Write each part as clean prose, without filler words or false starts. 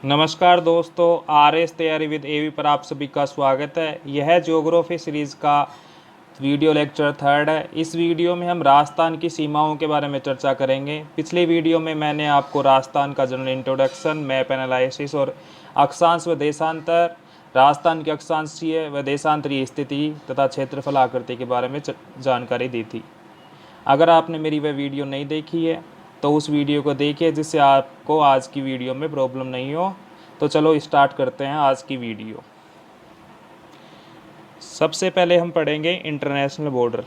नमस्कार दोस्तों, R S तैयारी विद एवी पर आप सभी का स्वागत है। यह ज्योग्राफी सीरीज़ का वीडियो लेक्चर थर्ड है। इस वीडियो में हम राजस्थान की सीमाओं के बारे में चर्चा करेंगे। पिछले वीडियो में मैंने आपको राजस्थान का जनरल इंट्रोडक्शन, मैप एनालिसिस और अक्षांश व देशांतर, राजस्थान की अक्षांशीय व देशांतरीय स्थिति तथा क्षेत्रफल आकृति के बारे में जानकारी दी थी। अगर आपने मेरी वह वीडियो नहीं देखी है तो उस वीडियो को देखिए, जिससे आपको आज की वीडियो में प्रॉब्लम नहीं हो। तो चलो स्टार्ट करते हैं आज की वीडियो। सबसे पहले हम पढ़ेंगे इंटरनेशनल बॉर्डर।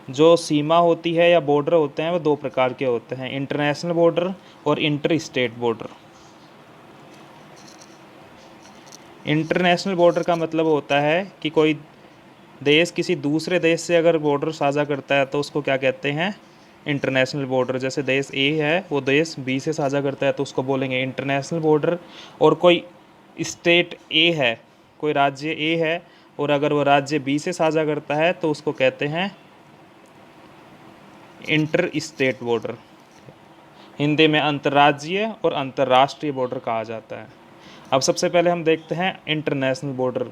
जो सीमा होती है या बॉर्डर होते हैं वो दो प्रकार के होते हैं, इंटरनेशनल बॉर्डर और inter state border. International border का मतलब होता है कि कोई देश किसी दूसरे देश से अगर बॉर्डर साझा करता है तो उसको क्या कहते हैं, इंटरनेशनल बॉर्डर। जैसे देश ए है, वो देश बी से साझा करता है तो उसको बोलेंगे इंटरनेशनल बॉर्डर। और कोई स्टेट ए है, कोई राज्य ए है, और अगर वो राज्य बी से साझा करता है तो उसको कहते हैं इंटर स्टेट बॉर्डर। हिंदी में अंतर्राज्यीय और अंतर्राष्ट्रीय बॉर्डर कहा जाता है। अब सबसे पहले हम देखते हैं इंटरनेशनल बॉर्डर,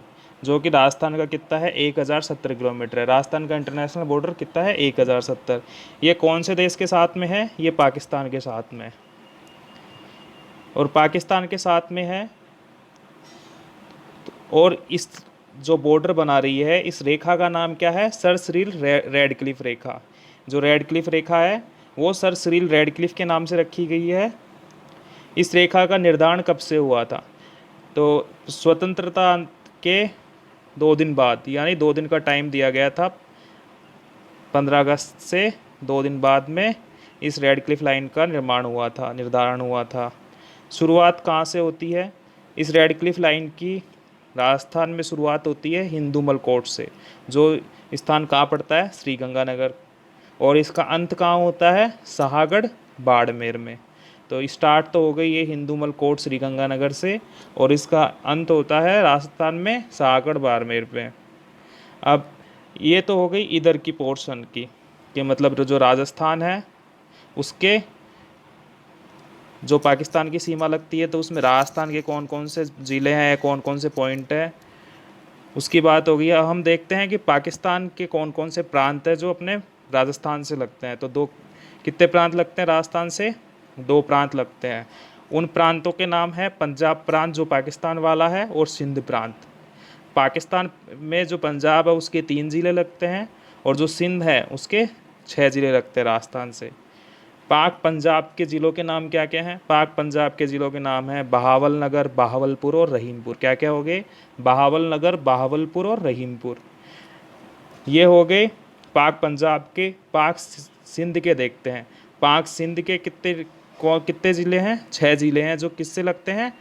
जो कि राजस्थान का कितना है, 1070 किलोमीटर है। राजस्थान का इंटरनेशनल बॉर्डर कितना है, 1070। ये कौन से देश के साथ में है, ये पाकिस्तान के साथ में, और पाकिस्तान के साथ में है। और इस जो बॉर्डर बना रही है, इस रेखा का नाम क्या है, सर सिरिल रेडक्लिफ रेखा। जो रेडक्लिफ रेखा है वो सर सिरिल रेडक्लिफ के नाम से रखी गई है। इस रेखा का निर्धारण कब से हुआ था, तो स्वतंत्रता के 2 दिन बाद, यानी 2 दिन का टाइम दिया गया था। 15 अगस्त से 2 दिन बाद में इस रेडक्लिफ लाइन का निर्धारण हुआ था। शुरुआत कहाँ से होती है, इस रेडक्लिफ लाइन की राजस्थान में शुरुआत होती है हिंदूमल कोट से, जो स्थान कहाँ पड़ता है, श्रीगंगानगर। और इसका अंत कहाँ होता है, सहागढ़ बाड़मेर में। तो स्टार्ट तो हो गई ये हिंदूमल कोट श्रीगंगानगर से, और इसका अंत होता है राजस्थान में सहागढ़ बाड़मेर पे। अब ये तो हो गई इधर की पोर्शन की, कि मतलब जो राजस्थान है उसके जो पाकिस्तान की सीमा लगती है, तो उसमें राजस्थान के कौन कौन से ज़िले हैं, कौन कौन से पॉइंट है, उसकी बात हो गई। अब हम देखते हैं कि पाकिस्तान के कौन कौन से प्रांत हैं जो अपने राजस्थान से लगते हैं। तो कितने प्रांत लगते हैं राजस्थान से, 2 प्रांत लगते हैं। उन प्रांतों के नाम है पंजाब प्रांत जो पाकिस्तान वाला है, और सिंध प्रांत। पाकिस्तान में जो पंजाब है उसके 3 ज़िले लगते हैं, और जो सिंध है उसके 6 ज़िले लगते हैं राजस्थान से। पाक पंजाब के ज़िलों के नाम क्या क्या हैं, पाक पंजाब के ज़िलों के नाम हैं बहावल नगर, बहावलपुर और रहीमपुर। क्या क्या हो गए, बहावल नगर, बहावलपुर और रहीमपुर। ये हो गए पाक पंजाब के। पाक सिंध के देखते हैं। पाक सिंध के कितने ज़िले हैं, 6 ज़िले हैं, जो किससे लगते हैं,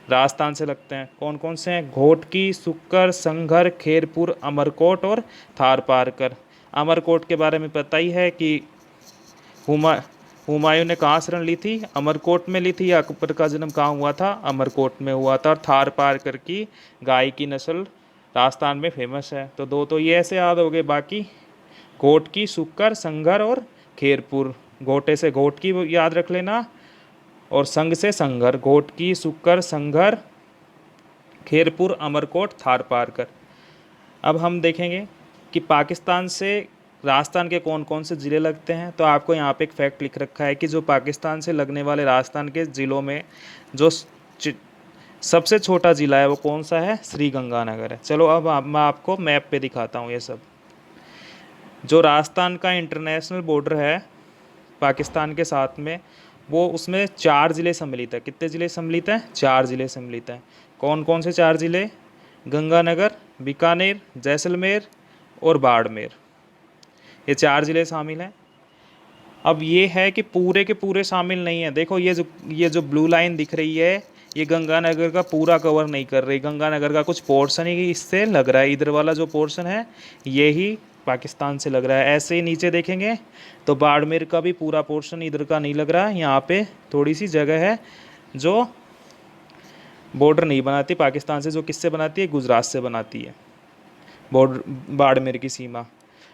राजस्थान से लगते हैं। कौन कौन से हैं, घोटकी, सुक्कर, संघर, खेरपुर, अमरकोट और थारपारकर। अमरकोट के बारे में पता ही है कि हुमायूं ने कहाँ शरण ली थी, अमरकोट में ली थी। या अकबर का जन्म कहाँ हुआ था, अमरकोट में हुआ था। और थारपारकर की गाय की नस्ल राजस्थान में फेमस है। तो 2 तो ये ऐसे याद हो गए। बाकी घोटकी, सुक्कर, संघर और खेरपुर। घोटे से घोटकी याद रख लेना, और संघ से संघर। घोटकी, सुक्कर, संघर, खेरपुर, अमरकोट, थारपारकर। अब हम देखेंगे कि पाकिस्तान से राजस्थान के कौन कौन से ज़िले लगते हैं। तो आपको यहाँ पे एक फैक्ट लिख रखा है कि जो पाकिस्तान से लगने वाले राजस्थान के ज़िलों में जो सबसे छोटा ज़िला है वो कौन सा है, श्रीगंगानगर है। चलो अब मैं आपको मैप पे दिखाता हूँ ये सब। जो राजस्थान का इंटरनेशनल बॉर्डर है पाकिस्तान के साथ में, वो उसमें 4 ज़िले सम्मिलित है। कितने ज़िले सम्मिलित हैं, 4 ज़िले सम्मिलित हैं। कौन कौन से 4 ज़िले, गंगानगर, बीकानेर, जैसलमेर और बाड़मेर। ये 4 ज़िले शामिल हैं। अब ये है कि पूरे के पूरे शामिल नहीं है। देखो ये जो ब्लू लाइन दिख रही है, ये गंगानगर का पूरा कवर नहीं कर रही। गंगानगर का कुछ पोर्शन ही इससे लग रहा है। इधर वाला जो पोर्शन है ये ही पाकिस्तान से लग रहा है। ऐसे ही नीचे देखेंगे तो बाड़मेर का भी पूरा पोर्शन इधर का नहीं लग रहा है। यहाँ पे थोड़ी सी जगह है जो बॉर्डर नहीं बनाती पाकिस्तान से, जो किससे बनाती है, गुजरात से बनाती है बॉर्डर, बाड़मेर की सीमा।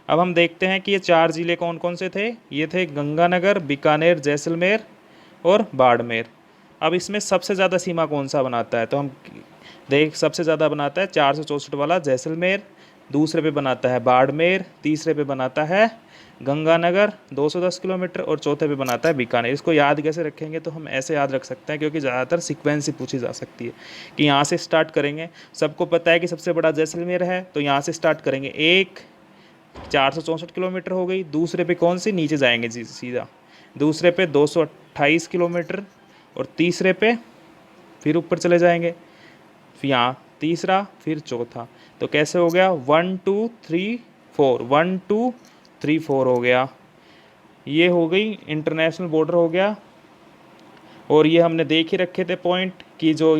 अब हम देखते हैं कि ये 4 ज़िले कौन कौन से थे। ये थे गंगानगर, बीकानेर, जैसलमेर और बाड़मेर। अब इसमें सबसे ज़्यादा सीमा कौन सा बनाता है, तो हम देख सबसे ज़्यादा बनाता है 464 वाला जैसलमेर, दूसरे पे बनाता है बाड़मेर, तीसरे पे बनाता है गंगानगर 210 किलोमीटर और चौथे पे बनाता है बीकानेर। इसको याद कैसे रखेंगे, तो हम ऐसे याद रख सकते हैं क्योंकि ज़्यादातर सीक्वेंस ही पूछी जा सकती है कि यहाँ से स्टार्ट करेंगे। सबको पता है कि सबसे बड़ा जैसलमेर है, तो यहाँ से स्टार्ट करेंगे, एक 464 किलोमीटर हो गई, दूसरे पे कौन सी नीचे जाएंगे जी सीधा, दूसरे पे 228 किलोमीटर और तीसरे पे फिर ऊपर चले जाएंगे, फिर यहाँ तीसरा फिर चौथा। तो कैसे हो गया 1 2 3 4, 1 2 3 4 हो गया। ये हो गई इंटरनेशनल बॉर्डर हो गया। और ये हमने देख ही रखे थे पॉइंट कि जो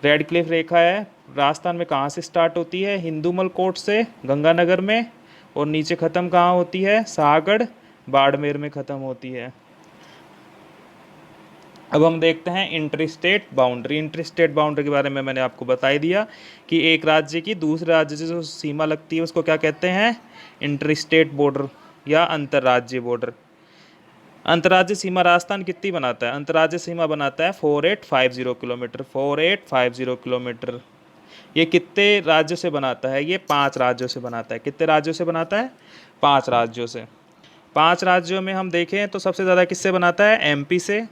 रेड क्लिफ रेखा है राजस्थान में कहाँ से स्टार्ट होती है, हिंदूमल कोट से गंगानगर में, और नीचे ख़त्म कहाँ होती है, सागड़ बाड़मेर में ख़त्म होती है। अब हम देखते हैं inter state boundary. Inter state boundary के बारे में मैंने आपको बता ही दिया कि एक राज्य की दूसरे राज्य से जो सीमा लगती है उसको क्या कहते हैं, इंटर स्टेट बॉर्डर या अंतर्राज्यीय बॉर्डर। अंतर्राज्यीय सीमा राजस्थान कितनी बनाता है, अंतर्राज्यीय सीमा बनाता है 4850 किलोमीटर, 4850 किलोमीटर। ये कितने राज्यों से बनाता है, ये 5 राज्यों से बनाता है। कितने राज्यों से बनाता है, 5 राज्यों से। 5 राज्यों में हम देखें तो सबसे ज़्यादा किससे बनाता है, एमपी से,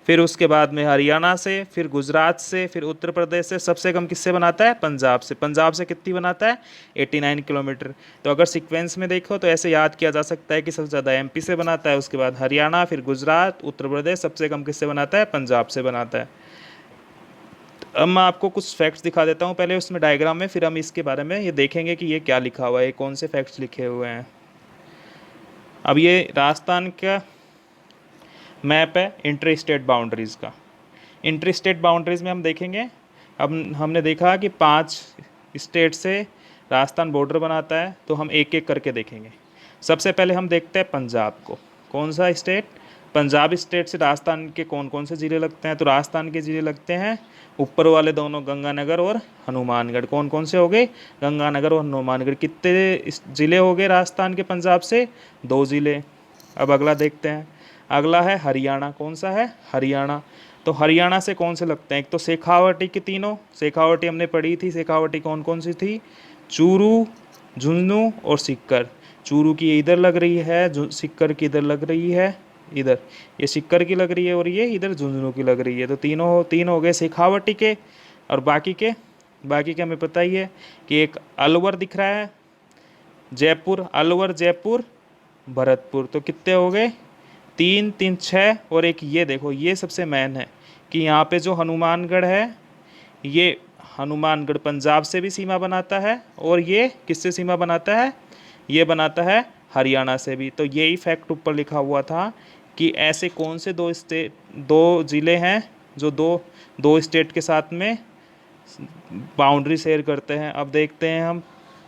फिर उसके बाद में हरियाणा से, फिर गुजरात से, फिर उत्तर प्रदेश से, सबसे कम किससे बनाता है, पंजाब से। पंजाब से कितनी बनाता है, 89 किलोमीटर। तो अगर सीक्वेंस में देखो तो ऐसे याद किया जा सकता है कि सबसे ज़्यादा एमपी से बनाता है, उसके बाद हरियाणा, फिर गुजरात, उत्तर प्रदेश, सबसे कम किससे बनाता है, पंजाब से बनाता है। अब मैं आपको कुछ फैक्ट्स दिखा देता हूँ पहले उसमें डायग्राम में, फिर हम इसके बारे में ये देखेंगे कि ये क्या लिखा हुआ है, कौन से फैक्ट्स लिखे हुए हैं। अब ये राजस्थान का मैप है इंटर स्टेट बाउंड्रीज़ का। इंटर स्टेट बाउंड्रीज़ में हम देखेंगे, अब हमने देखा कि 5 स्टेट से राजस्थान बॉर्डर बनाता है, तो हम एक एक करके देखेंगे। सबसे पहले हम देखते हैं पंजाब को। कौन सा स्टेट, पंजाब स्टेट से राजस्थान के कौन कौन से ज़िले लगते हैं, तो राजस्थान के ज़िले लगते हैं ऊपर वाले दोनों, गंगानगर और हनुमानगढ़। कौन कौन से हो गए, गंगानगर और हनुमानगढ़। कितने ज़िले हो गए राजस्थान के पंजाब से, 2 ज़िले। अब अगला देखते हैं, अगला है हरियाणा। कौन सा है, हरियाणा। तो हरियाणा से कौन से लगते हैं, एक तो शेखावटी की तीनों, शेखावटी हमने पढ़ी थी, शेखावटी कौन कौन सी थी, चूरू, झुंझुनू और सीकर। चूरू की इधर लग रही है, सीकर की इधर लग रही है, इधर ये सीकर की लग रही है और ये इधर झुंझुनू की लग रही है। तो तीन हो गए शेखावटी के। और बाकी के हमें पता ही है कि एक अलवर दिख रहा है, जयपुर, अलवर, जयपुर, भरतपुर। तो कितने हो गए, 3 3 6। और एक ये देखो, ये सबसे मेन है कि यहाँ पे जो हनुमानगढ़ है, ये हनुमानगढ़ पंजाब से भी सीमा बनाता है, और ये किससे सीमा बनाता है, ये बनाता है हरियाणा से भी। तो यही फैक्ट ऊपर लिखा हुआ था कि ऐसे कौन से 2 ज़िले हैं जो दो स्टेट के साथ में बाउंड्री शेयर करते हैं। अब देखते हैं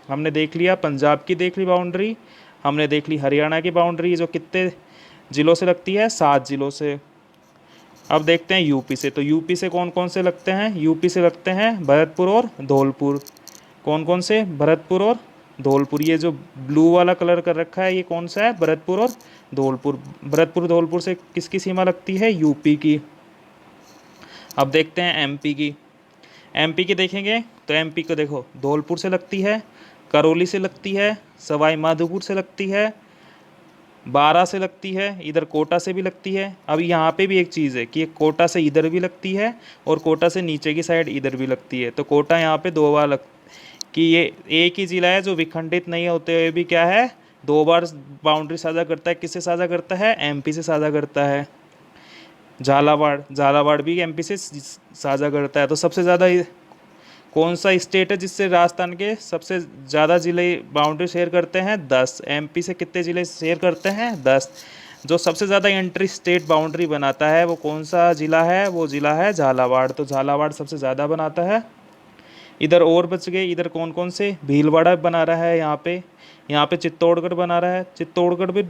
हमने देख लिया पंजाब की, देख ली बाउंड्री, हमने देख ली हरियाणा की बाउंड्री जो कितने ज़िलों से लगती है, 7 ज़िलों से। अब देखते हैं यूपी से। तो यूपी से कौन कौन से लगते हैं, यूपी से लगते हैं भरतपुर और धौलपुर। कौन कौन से, भरतपुर और धौलपुर। ये जो ब्लू वाला कलर कर रखा है ये कौन सा है, भरतपुर और धौलपुर। भरतपुर धौलपुर से किसकी सीमा लगती है, यूपी की। अब देखते हैं एमपी की। एमपी की देखेंगे तो एमपी को देखो, धौलपुर से लगती है, करौली से लगती है, सवाई माधोपुर से लगती है, बारा से लगती है, इधर कोटा से भी लगती है। अब यहाँ पे भी एक चीज़ है कि कोटा से इधर भी लगती है और कोटा से नीचे की साइड इधर भी लगती है। तो कोटा यहाँ पे 2 बार कि ये एक ही ज़िला है जो विखंडित नहीं होते हुए भी क्या है, 2 बार बाउंड्री साझा करता है। किससे साझा करता है, एमपी से साझा करता है। झालावाड़ भी एमपी से साझा करता है। तो सबसे ज़्यादा कौन सा स्टेट है जिससे राजस्थान के सबसे ज़्यादा ज़िले बाउंड्री शेयर करते हैं, 10। एमपी से कितने ज़िले शेयर करते हैं, 10। जो सबसे ज़्यादा इंटर स्टेट बाउंड्री बनाता है वो कौन सा ज़िला है, वो ज़िला है झालावाड़। तो झालावाड़ सबसे ज़्यादा बनाता है। इधर और बच गए, इधर कौन कौन से, भीलवाड़ा बना रहा है यहाँ पे चित्तौड़गढ़ बना रहा है, चित्तौड़गढ़ भी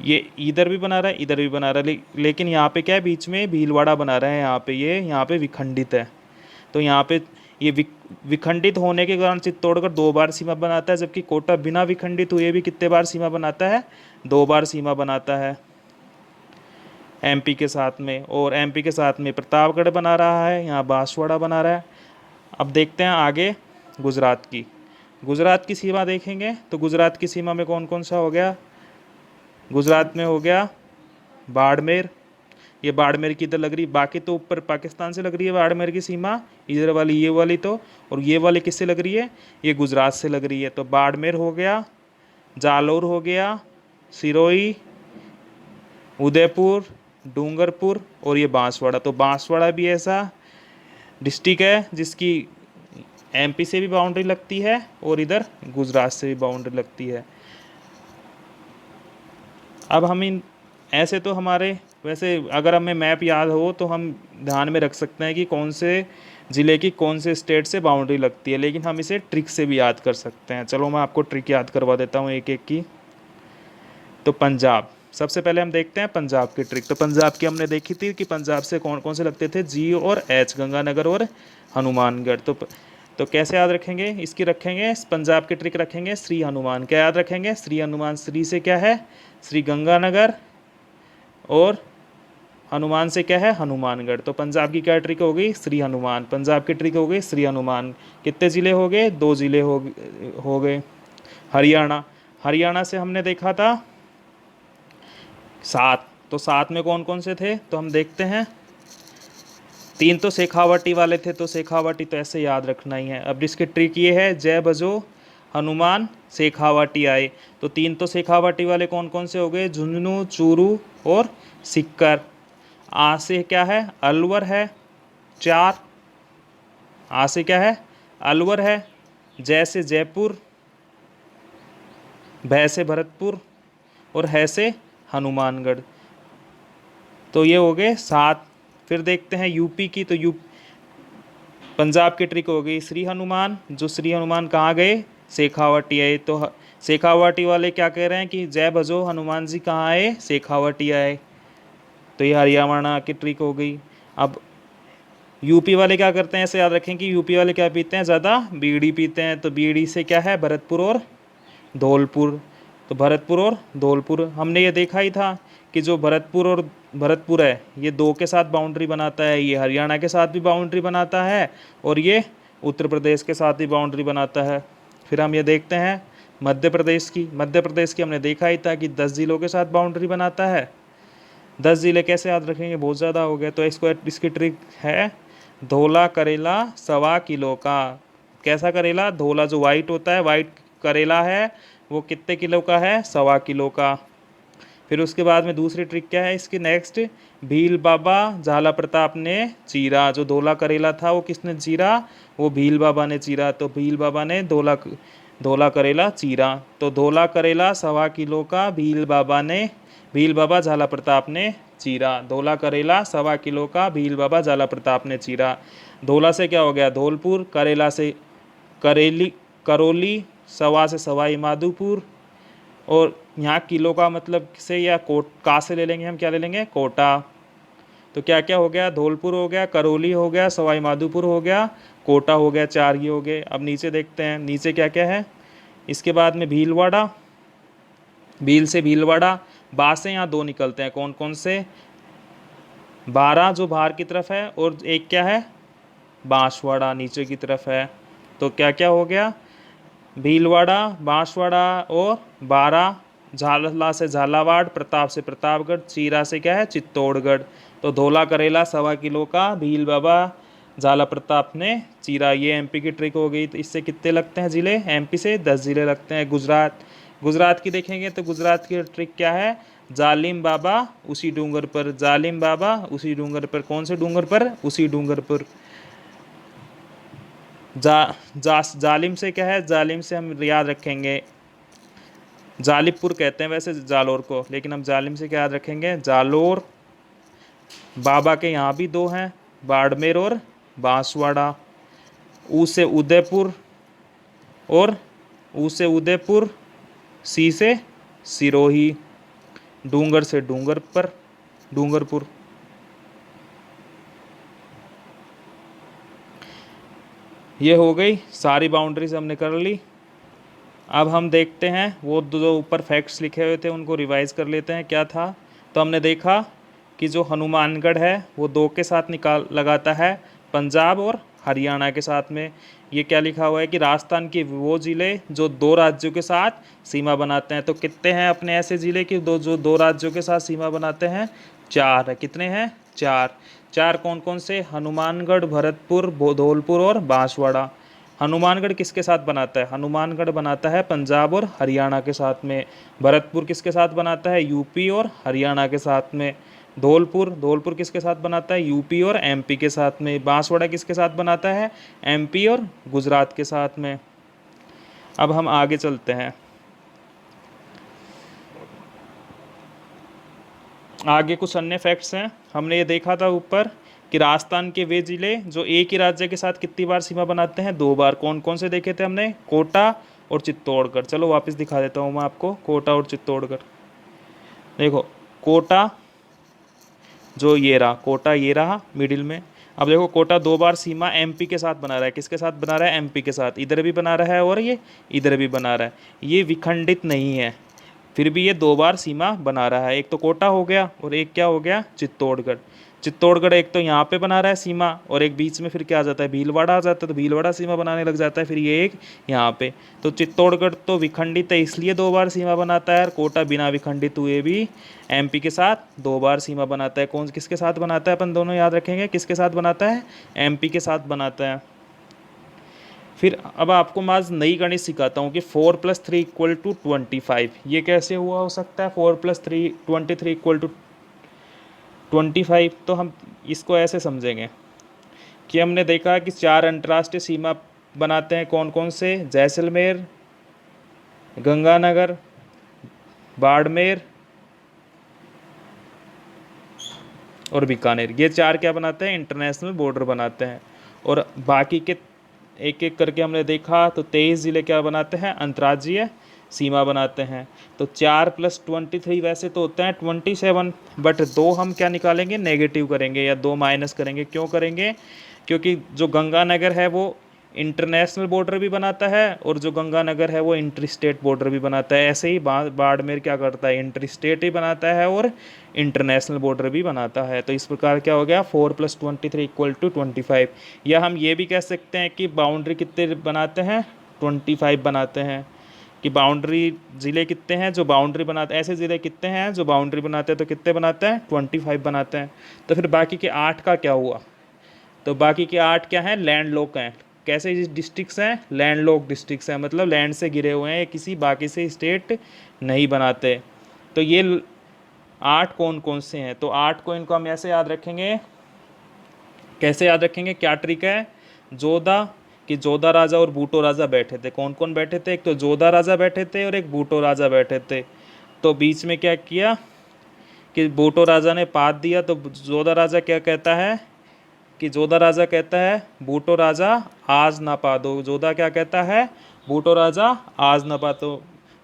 ये इधर भी बना रहा है, इधर भी बना रहा है, लेकिन यहाँ पे क्या है, बीच में भीलवाड़ा बना रहा है। यहाँ पे विखंडित है। तो यहाँ पे ये विखंडित होने के कारण चित्तौड़गढ़ 2 बार सीमा बनाता है, जबकि कोटा बिना विखंडित हुए भी कितने बार सीमा बनाता है, 2 बार सीमा बनाता है। एमपी के साथ में, और एमपी के साथ में प्रतापगढ़ बना रहा है, यहाँ बांसवाड़ा बना रहा है। अब देखते हैं आगे गुजरात की। गुजरात की सीमा देखेंगे तो गुजरात की सीमा में कौन कौन सा हो गया, गुजरात में हो गया बाड़मेर, ये बाड़मेर की इधर लग रही, बाकी तो ऊपर पाकिस्तान से लग रही है बाड़मेर की सीमा, इधर वाली ये वाली तो, और ये वाली किससे लग रही है, ये गुजरात से लग रही है। तो बाड़मेर हो गया, जालौर हो गया, सिरोही, उदयपुर, डूंगरपुर और ये बांसवाड़ा। तो बांसवाड़ा भी ऐसा डिस्ट्रिक्ट है जिसकी एमपी से भी बाउंड्री लगती है और इधर गुजरात से भी बाउंड्री लगती है। अब हम इन ऐसे तो हमारे वैसे अगर हमें मैप याद हो तो हम ध्यान में रख सकते हैं कि कौन से ज़िले की कौन से स्टेट से बाउंड्री लगती है, लेकिन हम इसे ट्रिक से भी याद कर सकते हैं। चलो मैं आपको ट्रिक याद करवा देता हूँ एक एक की। तो पंजाब, सबसे पहले हम देखते हैं पंजाब की ट्रिक। तो पंजाब की हमने देखी थी कि पंजाब से कौन कौन से लगते थे, जी और एच, गंगानगर और हनुमानगढ़। तो कैसे याद रखेंगे, इसकी रखेंगे पंजाब की ट्रिक रखेंगे श्री हनुमान। क्या याद रखेंगे, श्री हनुमान, श्री से क्या है श्री गंगानगर और हनुमान से क्या है हनुमानगढ़। तो पंजाब की क्या ट्रिक हो गई, श्री हनुमान। पंजाब की ट्रिक हो गई श्री हनुमान। कितने ज़िले हो गए, 2 ज़िले हो गए। हरियाणा, हरियाणा से हमने देखा था 7, तो 7 में कौन कौन से थे, तो हम देखते हैं 3 तो शेखावाटी वाले थे, तो शेखावाटी तो ऐसे याद रखना ही है। अब इसकी ट्रिक ये है, जय बजो हनुमान शेखावाटी आए। तो 3 तो शेखावाटी वाले कौन कौन से हो गए, झुंझुनू, चूरू और सिक्कर। आ से क्या है, अलवर है 4, आ से क्या है अलवर है, जय से जयपुर, भय से भरतपुर और है से हनुमानगढ़। तो ये हो गए 7। फिर देखते हैं यूपी की। तो पंजाब की ट्रिक हो गई श्री हनुमान, जो श्री हनुमान कहाँ गए, शेखावाटी आए। तो शेखावाटी वाले क्या कह रहे हैं कि जय भजो हनुमान जी कहाँ आए, शेखावाटी आए। तो ये हरियाणा की ट्रिक हो गई। अब यूपी वाले क्या करते हैं, ऐसे याद रखें कि यूपी वाले क्या पीते हैं, ज़्यादा बीड़ी पीते हैं। तो बीड़ी से क्या है भरतपुर और धौलपुर। तो भरतपुर और धौलपुर हमने ये देखा ही था कि जो भरतपुर है ये 2 के साथ बाउंड्री बनाता है, ये हरियाणा के साथ भी बाउंड्री बनाता है और ये उत्तर प्रदेश के साथ भी बाउंड्री बनाता है। फिर हम ये देखते हैं मध्य प्रदेश की हमने देखा ही था कि 10 ज़िलों के साथ बाउंड्री बनाता है। 10 ज़िले कैसे याद रखेंगे, बहुत ज़्यादा हो गया। तो इसकी ट्रिक है धोला करेला 1.25 किलो का। कैसा करेला, धोला जो वाइट होता है, वाइट करेला है वो कितने किलो का है, 1.25 किलो का। फिर उसके बाद में दूसरी ट्रिक क्या है इसकी नेक्स्ट, भील बाबा झाला प्रताप ने चीरा। जो धोला करेला था वो किसने चीरा, वो भील बाबा ने चीरा। तो भील बाबा ने धोला करेला चीरा। तो धोला करेला 1.25 किलो का भील बाबा झाला प्रताप ने चीरा। धोला करेला 1.25 किलो का भील बाबा झाला प्रताप ने चीरा। धोला से क्या हो गया धौलपुर, करेला से करौली, सवा से सवाई माधोपुर, और यहाँ किलो का मतलब से या का से ले लेंगे हम, क्या ले लेंगे कोटा। तो क्या क्या हो गया, धौलपुर हो गया, करौली हो गया, सवाई माधोपुर हो गया, कोटा हो गया, 4 ये हो गए। अब नीचे देखते हैं नीचे क्या क्या है। इसके बाद में भीलवाड़ा, भील से भीलवाड़ा, बा से यहाँ 2 निकलते हैं, कौन कौन से, 12 जो बाहर की तरफ है और एक क्या है बांसवाड़ा नीचे की तरफ है। तो क्या क्या हो गया, भीलवाड़ा, बांसवाड़ा और 12, झाला से झालावाड़, प्रताप से प्रतापगढ़, चीरा से क्या है चित्तौड़गढ़। तो धोला करेला 1.25 किलो का भील बाबा झाला प्रताप ने चीरा। ये एमपी की ट्रिक हो गई। तो इससे कितने लगते हैं ज़िले, एमपी से 10 ज़िले लगते हैं। गुजरात की देखेंगे तो गुजरात की ट्रिक क्या है, जालिम बाबा उसी डूंगर पर, जालिम बाबा उसी डूंगर पर। कौन से डूंगर पर, उसी डूंगर पर। जालिम से क्या है, जालिम से हम याद रखेंगे जालिबपुर कहते हैं वैसे जालोर को, लेकिन हम जालिम से क्या याद रखेंगे जालोर। बाबा के यहाँ भी 2 हैं, बाड़मेर और बांसवाड़ा। ऊ से उदयपुर और ऊ से उदयपुर, सी से सिरोही, डूंगर से डूंगरपुर। ये हो गई सारी बाउंड्रीज हमने कर ली। अब हम देखते हैं वो जो ऊपर फैक्ट्स लिखे हुए थे उनको रिवाइज कर लेते हैं। क्या था, तो हमने देखा कि जो हनुमानगढ़ है वो 2 के साथ निकाल लगाता है पंजाब और हरियाणा के साथ में। ये क्या लिखा हुआ है कि राजस्थान के वो ज़िले जो 2 राज्यों के साथ सीमा बनाते हैं। तो कितने हैं अपने ऐसे ज़िले कि जो 2 राज्यों के साथ सीमा बनाते हैं? 4 है। कितने हैं? 4। 4 कौन कौन से? हनुमानगढ़, भरतपुर, धौलपुर और बांसवाड़ा। हनुमानगढ़ किसके साथ बनाता है? हनुमानगढ़ बनाता है पंजाब और हरियाणा के साथ में। भरतपुर किसके साथ बनाता है? यूपी और हरियाणा के साथ में। धौलपुर किसके साथ बनाता है? यूपी और एमपी के साथ में। बांसवाड़ा किसके साथ बनाता है? एमपी और गुजरात के साथ में। अब हम आगे चलते हैं। आगे कुछ अन्य फैक्ट्स हैं। हमने ये देखा था ऊपर कि राजस्थान के वे जिले जो एक ही राज्य के साथ कितनी बार सीमा बनाते हैं? 2 बार। कौन कौन से देखे थे हमने? कोटा और चित्तौड़गढ़। चलो वापस दिखा देता हूँ मैं आपको कोटा और चित्तौड़गढ़। देखो कोटा, जो ये रहा कोटा, ये रहा मिडिल में। अब देखो कोटा 2 बार सीमा एमपी के साथ बना रहा है। किसके साथ बना रहा है? एमपी के साथ। इधर भी बना रहा है और ये इधर भी बना रहा है। ये विखंडित नहीं है, फिर भी ये 2 बार सीमा बना रहा है। एक तो कोटा हो गया और एक क्या हो गया? चित्तौड़गढ़। चित्तौड़गढ़ एक तो यहाँ पे बना रहा है सीमा और एक बीच में फिर क्या आ जाता है? भीलवाड़ा आ जाता है, तो भीलवाड़ा सीमा बनाने लग जाता है। फिर ये एक यहाँ पे, तो चित्तौड़गढ़ तो विखंडित है इसलिए 2 बार सीमा बनाता है, और कोटा बिना विखंडित हुए भी एमपी के साथ 2 बार सीमा बनाता है। कौन किसके साथ बनाता है? अपन दोनों याद रखेंगे। किसके साथ बनाता है? एमपी के साथ बनाता है। फिर अब आपको मैं आज नई गणित सिखाता हूँ कि 4 + 3 = 25। ये कैसे हुआ हो सकता है 4 + 3 23 = 25? तो हम इसको ऐसे समझेंगे कि हमने देखा कि 4 अंतर्राष्ट्रीय सीमा बनाते हैं। कौन कौन से? जैसलमेर, गंगानगर, बाड़मेर और बीकानेर। ये 4 क्या बनाते हैं? इंटरनेशनल बॉर्डर बनाते हैं। और बाकी के एक एक करके हमने देखा तो 23 ज़िले क्या बनाते हैं? अंतर्राज्यीय सीमा बनाते हैं। तो 4 + 23 वैसे तो होता है 27, बट 2 हम क्या निकालेंगे? नेगेटिव करेंगे या 2 माइनस करेंगे। क्यों करेंगे? क्योंकि जो गंगानगर है वो इंटरनेशनल बॉर्डर भी बनाता है और जो गंगानगर है वो इंटर स्टेट बॉर्डर भी बनाता है। ऐसे ही बाड़मेर क्या करता है? इंटर स्टेट ही बनाता है और इंटरनेशनल बॉर्डर भी बनाता है। तो इस प्रकार क्या हो गया? 4 + 23 = 25। या हम ये भी कह सकते हैं कि बाउंड्री कितने बनाते हैं? 25 बनाते हैं। कि बाउंड्री ज़िले कितने हैं जो बाउंड्री बनाते हैं? ऐसे ज़िले कितने हैं जो बाउंड्री बनाते हैं? तो कितने बनाते हैं? 25 बनाते हैं। तो फिर बाकी के 8 का क्या हुआ? तो बाकी के 8 क्या हैं? लैंडलॉक हैं। कैसे डिस्ट्रिक्ट्स हैं? लैंडलॉक डिस्ट्रिक्ट्स हैं, मतलब लैंड से घिरे हुए हैं, किसी बाकी से स्टेट नहीं बनाते। तो ये 8 कौन कौन से हैं? तो 8 को इनको हम ऐसे याद रखेंगे। कैसे याद रखेंगे? क्या ट्रिक है? जोधा, कि जोधा राजा और बूटो राजा बैठे थे। कौन कौन बैठे थे? एक तो जोधा राजा बैठे थे और एक बूटो राजा बैठे थे। तो बीच में क्या किया कि बूटो राजा ने पात दिया, तो जोधा राजा क्या कहता है कि जोधा राजा कहता है बूटो राजा आज ना पा दो। जोधा क्या कहता है? बूटो राजा आज ना पा दो।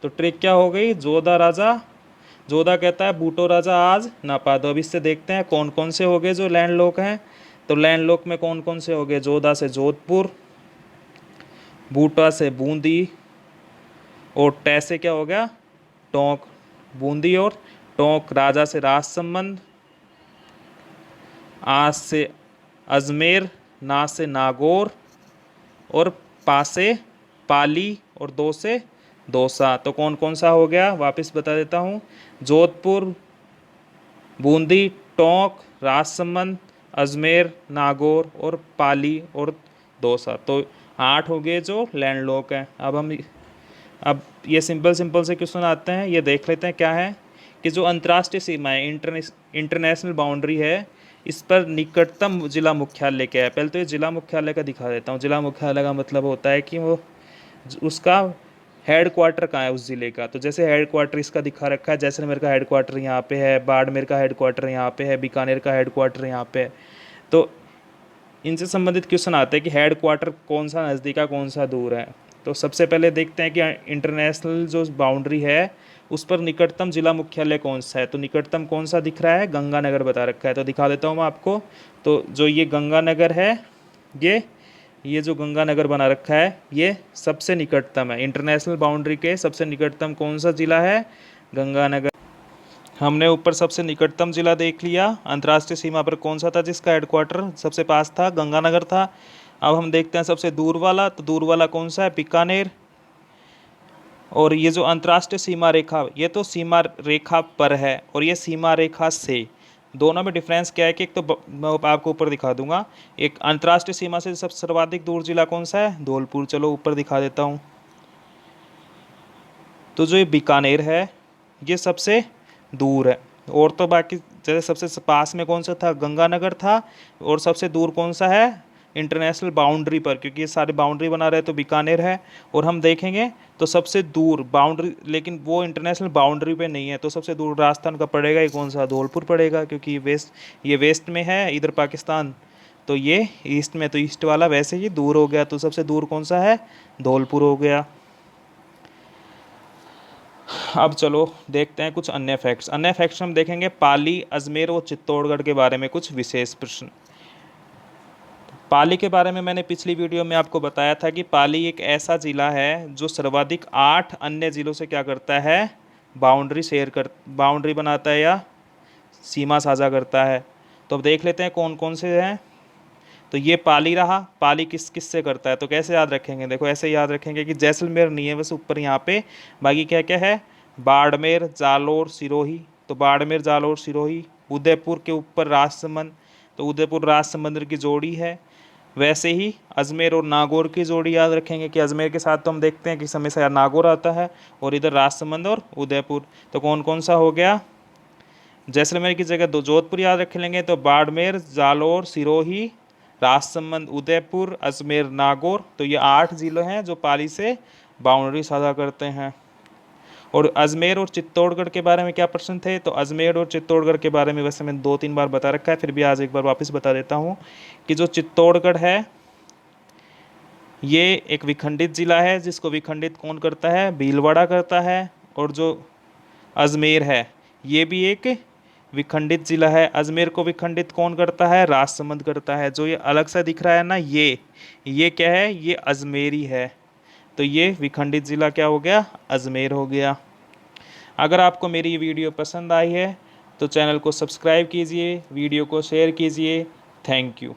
तो ट्रिक क्या हो गई? जोधा कहता है बूटो राजा आज ना पा दो। अब इससे देखते हैं कौन कौन से हो गए जो लैंडलॉक हैं। तो लैंडलॉक में कौन कौन से हो गए? जोधा से जोधपुर, बूटा से बूंदी और टे से क्या हो गया? टोंक। बूंदी और टोंक। राजा से राजसमंद, आज से अजमेर, ना से नागौर और पा से पाली और दो से दौसा। तो कौन कौन सा हो गया? वापस बता देता हूँ। जोधपुर, बूंदी, टोंक, राजसमंद, अजमेर, नागौर और पाली और दौसा। तो 8 हो गए जो लैंडलॉक हैं। अब ये सिंपल से क्वेश्चन आते हैं, ये देख लेते हैं क्या है कि जो अंतर्राष्ट्रीय सीमा है, इंटरनेशनल बाउंड्री है, इस पर निकटतम जिला मुख्यालय क्या है? पहले तो ये जिला मुख्यालय का दिखा देता हूँ। जिला मुख्यालय का मतलब होता है कि वो उसका हेड क्वार्टर कहाँ है उस ज़िले का। तो जैसे हेड क्वार्टर इसका दिखा रखा है, जैसलमेर का हेड क्वार्टर यहाँ पे है, बाड़मेर का हेड क्वार्टर यहाँ पे है, बीकानेर का हेड क्वार्टर यहाँ पे है। तो इनसे संबंधित क्वेश्चन आते हैं कि हेड क्वार्टर कौन सा नज़दीक है, कौन सा दूर है। तो सबसे पहले देखते हैं कि इंटरनेशनल जो बाउंड्री है उस पर निकटतम जिला मुख्यालय कौन सा है। तो निकटतम कौन सा दिख रहा है? गंगानगर बता रखा है। तो दिखा देता हूँ मैं आपको। तो जो ये गंगानगर है, ये जो गंगानगर बना रखा है ये सबसे निकटतम है। इंटरनेशनल बाउंड्री के सबसे निकटतम कौन सा ज़िला है? गंगानगर। हमने ऊपर सबसे निकटतम जिला देख लिया, अंतर्राष्ट्रीय सीमा पर कौन सा था जिसका हेडक्वार्टर सबसे पास था, गंगानगर था। अब हम देखते हैं सबसे दूर वाला, तो दूर वाला कौन सा है, बीकानेर। और ये जो अंतर्राष्ट्रीय सीमा रेखा, ये तो सीमा रेखा पर है और ये सीमा रेखा से, दोनों में डिफरेंस क्या है कि एक तो मैं आपको ऊपर दिखा दूंगा, एक अंतर्राष्ट्रीय सीमा से सबसे सर्वाधिक दूर जिला कौन सा है, धौलपुर। चलो ऊपर दिखा देता हूँ। तो जो ये बीकानेर है ये सबसे दूर है, और तो बाकी जैसे सबसे पास में कौन सा था, गंगानगर था, और सबसे दूर कौन सा है, इंटरनेशनल बाउंड्री पर, क्योंकि ये सारे बाउंड्री बना रहे तो बीकानेर है। और हम देखेंगे तो सबसे दूर बाउंड्री, लेकिन वो इंटरनेशनल बाउंड्री पे नहीं है, तो सबसे दूर राजस्थान का पड़ेगा, ये कौन सा, धौलपुर पड़ेगा, क्योंकि ये वेस्ट में है इधर पाकिस्तान, तो ये ईस्ट में, तो ईस्ट वाला वैसे ही दूर हो गया, तो सबसे दूर कौन सा है, धौलपुर हो गया। अब चलो देखते हैं कुछ अन्य फैक्ट्स। अन्य फैक्ट्स हम देखेंगे पाली, अजमेर और चित्तौड़गढ़ के बारे में कुछ विशेष प्रश्न। पाली के बारे में मैंने पिछली वीडियो में आपको बताया था कि पाली एक ऐसा ज़िला है जो सर्वाधिक 8 अन्य ज़िलों से क्या करता है, बाउंड्री बनाता है या सीमा साझा करता है। तो अब देख लेते हैं कौन कौन से हैं। तो ये पाली रहा, पाली किस किस से करता है, तो कैसे याद रखेंगे, देखो ऐसे याद रखेंगे कि जैसलमेर नहीं है बस ऊपर यहाँ पे, बाकी क्या क्या है, बाड़मेर, जालोर, सिरोही। तो बाड़मेर, जालोर, सिरोही। उदयपुर के ऊपर राजसमंद, तो उदयपुर राजसमंद की जोड़ी है। वैसे ही अजमेर और नागौर की जोड़ी याद रखेंगे कि अजमेर के साथ तो हम देखते हैं कि समय से नागौर आता है, और इधर राजसमंद और उदयपुर। तो कौन कौन सा हो गया, जैसलमेर की जगह दो जोधपुर याद रख लेंगे, तो बाड़मेर, जालोर, सिरोही, राजसमंद, उदयपुर, अजमेर, नागौर। तो ये 8 ज़िले हैं जो पाली से बाउंड्री साझा करते हैं। और अजमेर और चित्तौड़गढ़ के बारे में क्या प्रश्न थे, तो अजमेर और चित्तौड़गढ़ के बारे में वैसे मैंने 2-3 बार बता रखा है, फिर भी आज एक बार वापस बता देता हूँ कि जो चित्तौड़गढ़ है ये एक विखंडित जिला है, जिसको विखंडित कौन करता है, भीलवाड़ा करता है। और जो अजमेर है ये भी एक विखंडित जिला है, अजमेर को विखंडित कौन करता है, राजसमंद करता है। जो ये अलग सा दिख रहा है ना, ये क्या है, ये अजमेरी है, तो ये विखंडित जिला क्या हो गया, अजमेर हो गया। अगर आपको मेरी ये वीडियो पसंद आई है तो चैनल को सब्सक्राइब कीजिए, वीडियो को शेयर कीजिए। Thank you.